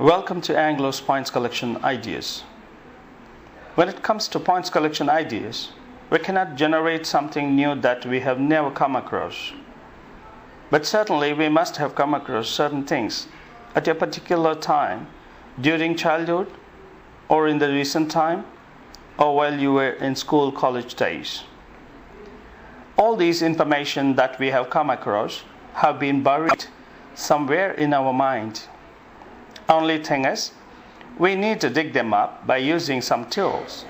Welcome to AngLo's Points Collection Ideas. When it comes to points collection ideas, we cannot generate something new that we have never come across. But certainly we must have come across certain things at a particular time during childhood or in the recent time or while you were in school college days. All these information that we have come across have been buried somewhere in our mind. Only thing is, we need to dig them up by using some tools.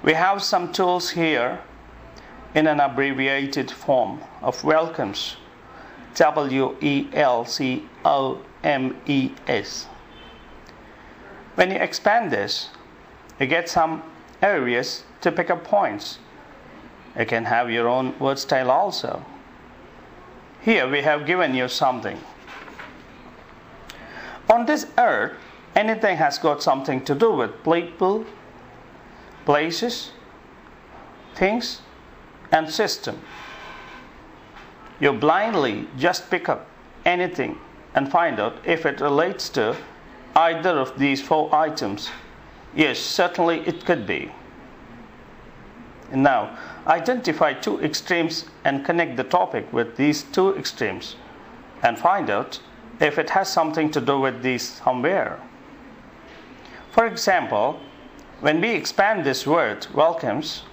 We have some tools here in an abbreviated form of welcomes. WELCOMES. When you expand this, you get some areas to pick up points. You can have your own word style also. Here we have given you something. On this earth, anything has got something to do with people, places, things, and system. You blindly just pick up anything and find out if it relates to either of these four items. Yes, certainly it could be. Now, identify two extremes and connect the topic with these two extremes and find out if it has something to do with these somewhere. For example, when we expand this word welcomes,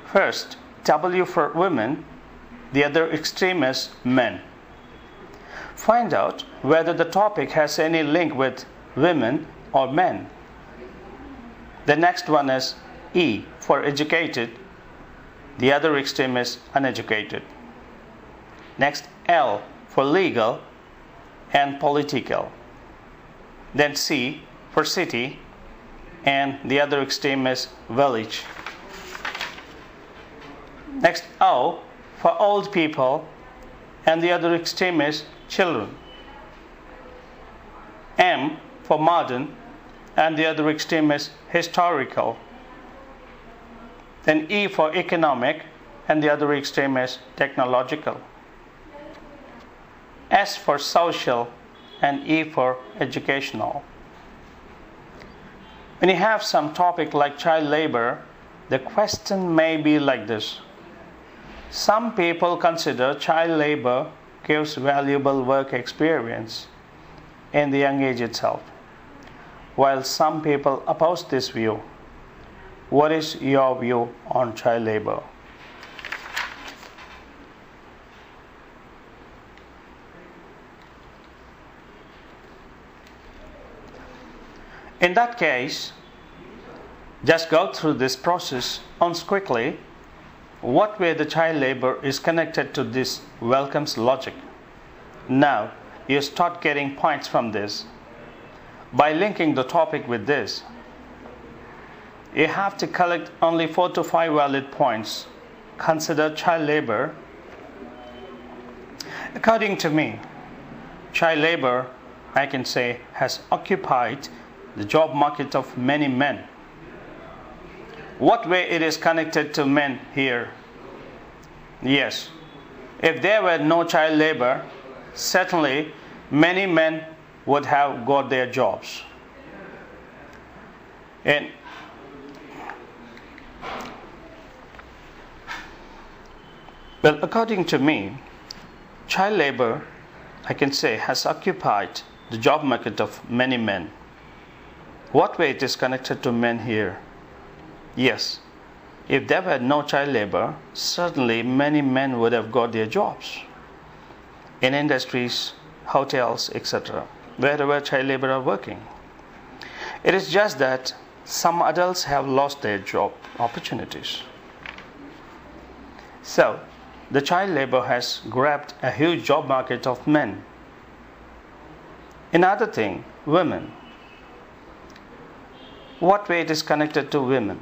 first W for women, the other extreme is men. Find out whether the topic has any link with women or men. The next one is E for educated, the other extreme is uneducated. Next L for legal and political. Then C for city, and the other extreme is village. Next O for old people, and the other extreme is children. M for modern, and the other extreme is historical. Then E for economic, and the other extreme is technological. S for social, and E for educational. When you have some topic like child labor, the question may be like this. Some people consider child labor gives valuable work experience in the young age itself, while some people oppose this view. What is your view on child labor? In that case, just go through this process once quickly. What way the child labor is connected to this welcomes logic. Now, you start getting points from this. By linking the topic with this, you have to collect only 4 to 5 valid points. Consider child labor. According to me, child labor, I can say, has occupied the job market of many men. What way it is connected to men here? Yes, if there were no child labor, certainly many men would have got their jobs. And well, according to me, child labor, I can say, has occupied the job market of many men. What way it is connected to men here? Yes, if there were no child labor, certainly many men would have got their jobs in industries, hotels, etc., wherever child labor are working. It is just that some adults have lost their job opportunities. So, the child labor has grabbed a huge job market of men. Another thing, women. What way it is connected to women?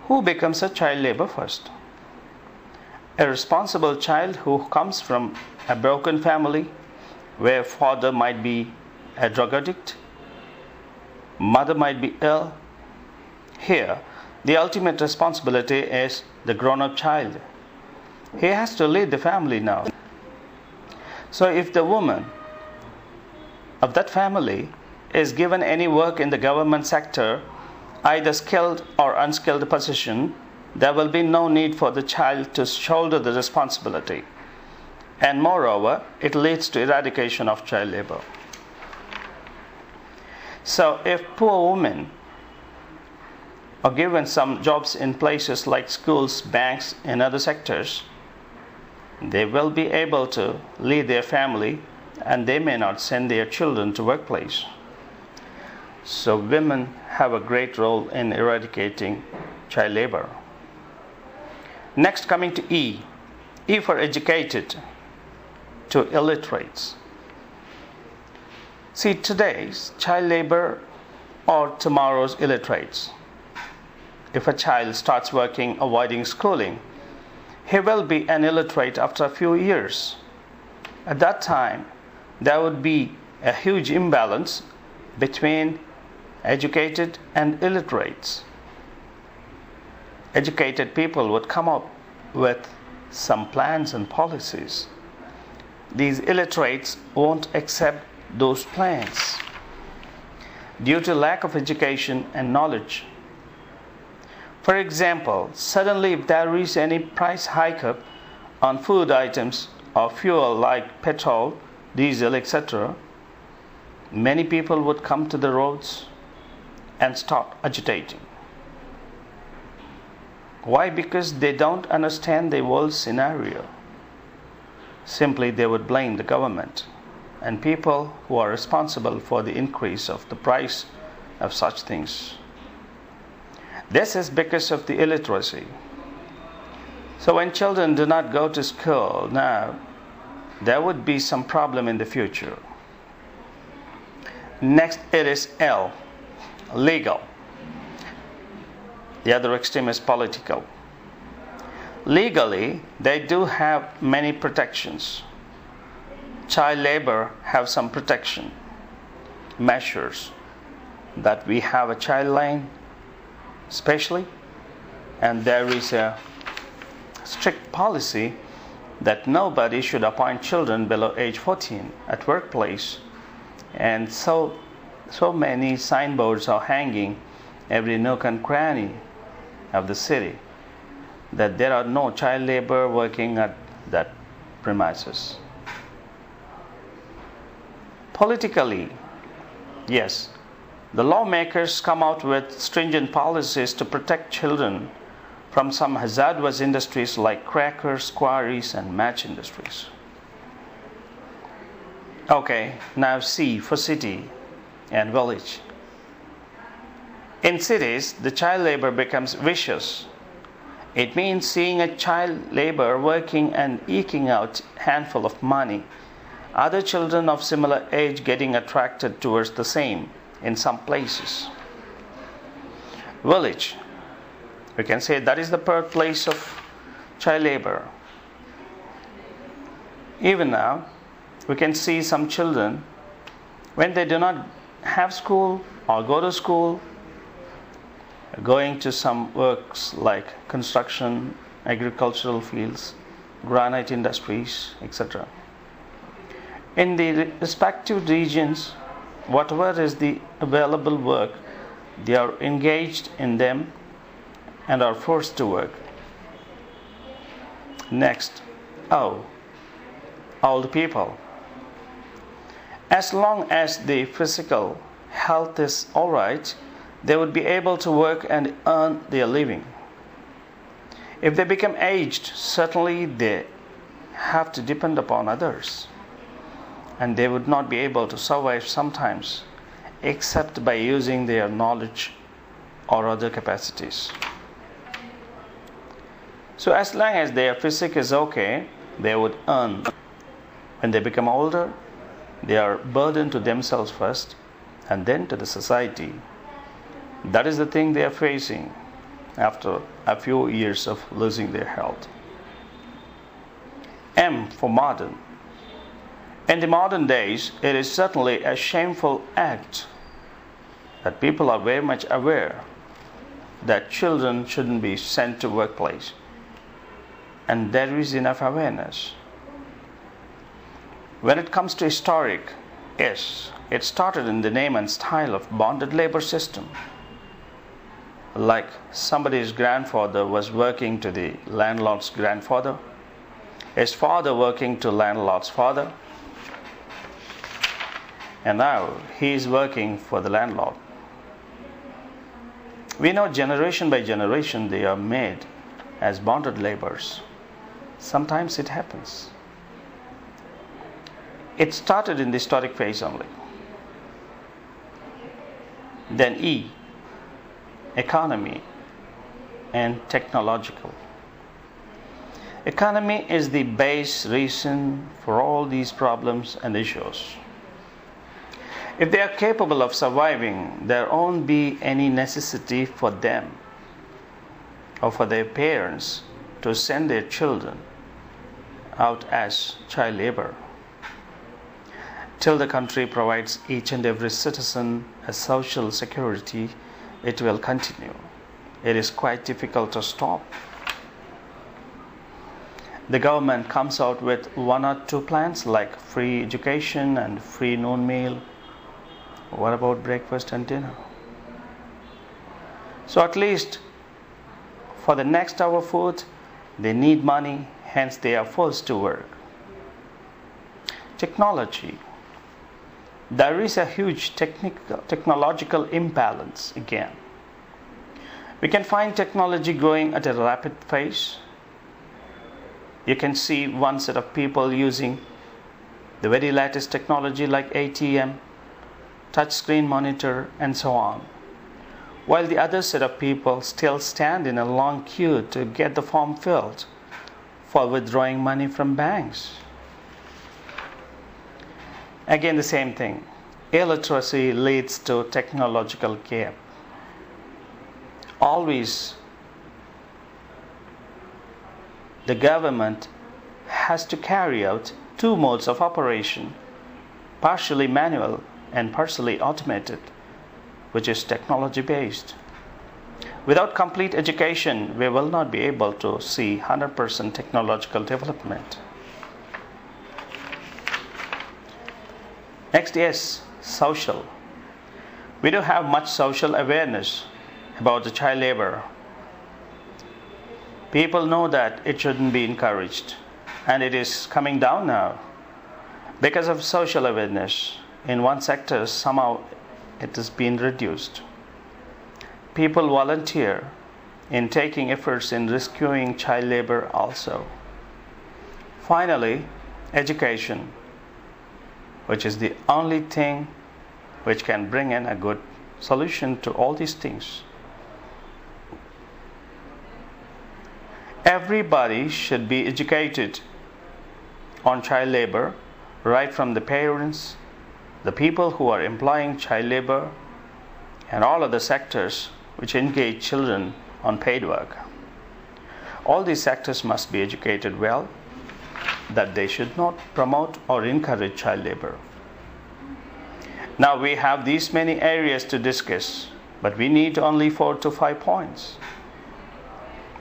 Who becomes a child labor first? A responsible child who comes from a broken family where father might be a drug addict, mother might be ill. Here, the ultimate responsibility is the grown-up child. He has to lead the family now. So if the woman of that family is given any work in the government sector, either skilled or unskilled position, there will be no need for the child to shoulder the responsibility. And moreover, it leads to eradication of child labor. So if poor women are given some jobs in places like schools, banks, and other sectors, they will be able to lead their family, and they may not send their children to workplace. So women have a great role in eradicating child labor. Next, coming to E. E for educated to illiterates. See, today's child labor or tomorrow's illiterates. If a child starts working avoiding schooling, he will be an illiterate after a few years. At that time, there would be a huge imbalance between educated and illiterates. Educated people would come up with some plans and policies. These illiterates won't accept those plans due to lack of education and knowledge. For example, suddenly if there is any price hike up on food items or fuel like petrol, diesel, etc., many people would come to the roads and start agitating. Why? Because they don't understand the world scenario. Simply they would blame the government and people who are responsible for the increase of the price of such things. This is because of the illiteracy. So when children do not go to school now, there would be some problem in the future. Next, it is L, legal. The other extreme is political. Legally, they do have many protections. Child labor have some protection measures, that we have a child line especially, and there is a strict policy that nobody should appoint children below age 14 at workplace. And so many signboards are hanging every nook and cranny of the city that there are no child labor working at that premises. Politically, yes, the lawmakers come out with stringent policies to protect children from some hazardous industries like crackers, quarries, and match industries. Okay, now C for city and village. In cities, the child labor becomes vicious. It means seeing a child labor working and eking out a handful of money. Other children of similar age getting attracted towards the same in some places. Village, we can say that is the birthplace of child labor. Even now, we can see some children, when they do not have school or go to school, going to some works like construction, agricultural fields, granite industries, etc. In the respective regions, whatever is the available work, they are engaged in them and are forced to work. Next, O, old people. As long as the physical health is all right, they would be able to work and earn their living. If they become aged, certainly they have to depend upon others, and they would not be able to survive sometimes except by using their knowledge or other capacities. So as long as their physique is okay, they would earn. When they become older, they are burdened to themselves first and then to the society. That is the thing they are facing after a few years of losing their health. M for modern. In the modern days, it is certainly a shameful act that people are very much aware that children shouldn't be sent to workplace, and there is enough awareness. When it comes to historic, Yes, it started in the name and style of bonded labor system. Like somebody's grandfather was working to the landlord's grandfather, his father working to landlord's father, and now he is working for the landlord. We know generation by generation they are made as bonded laborers. Sometimes it happens. It started in the historic phase only. Then E, economy and technological. Economy is the base reason for all these problems and issues. If they are capable of surviving, there won't be any necessity for them or for their parents to send their children out as child labor. Till the country provides each and every citizen a social security, it will continue. It is quite difficult to stop. The government comes out with one or two plans like free education and free noon meal. What about breakfast and dinner? So at least for the next hour food, they need money, hence they are forced to work. Technology. There is a huge technological imbalance again. We can find technology growing at a rapid pace. You can see one set of people using the very latest technology like ATM, touchscreen monitor, and so on, while the other set of people still stand in a long queue to get the form filled for withdrawing money from banks. Again, the same thing. Illiteracy leads to technological gap. Always, the government has to carry out two modes of operation, partially manual and partially automated, which is technology based. Without complete education, we will not be able to see 100% technological development. Next is social. We do have much social awareness about the child labor. People know that it shouldn't be encouraged, and it is coming down now. Because of social awareness, in one sector, somehow it has been reduced. People volunteer in taking efforts in rescuing child labor also. Finally, education, which is the only thing which can bring in a good solution to all these things. Everybody should be educated on child labor, right from the parents, the people who are employing child labor, and all other sectors which engage children on paid work. All these sectors must be educated well, that they should not promote or encourage child labor. Now we have these many areas to discuss, but we need only 4 to 5 points.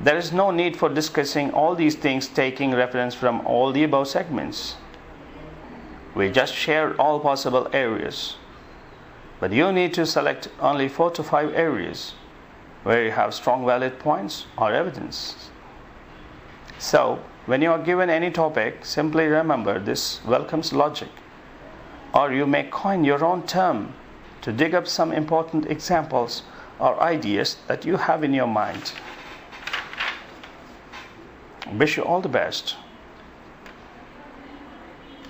There is no need for discussing all these things taking reference from all the above segments. We just share all possible areas, but you need to select only 4 to 5 areas where you have strong valid points or evidence. So, when you are given any topic, simply remember this welcomes logic, or you may coin your own term to dig up some important examples or ideas that you have in your mind. Wish you all the best.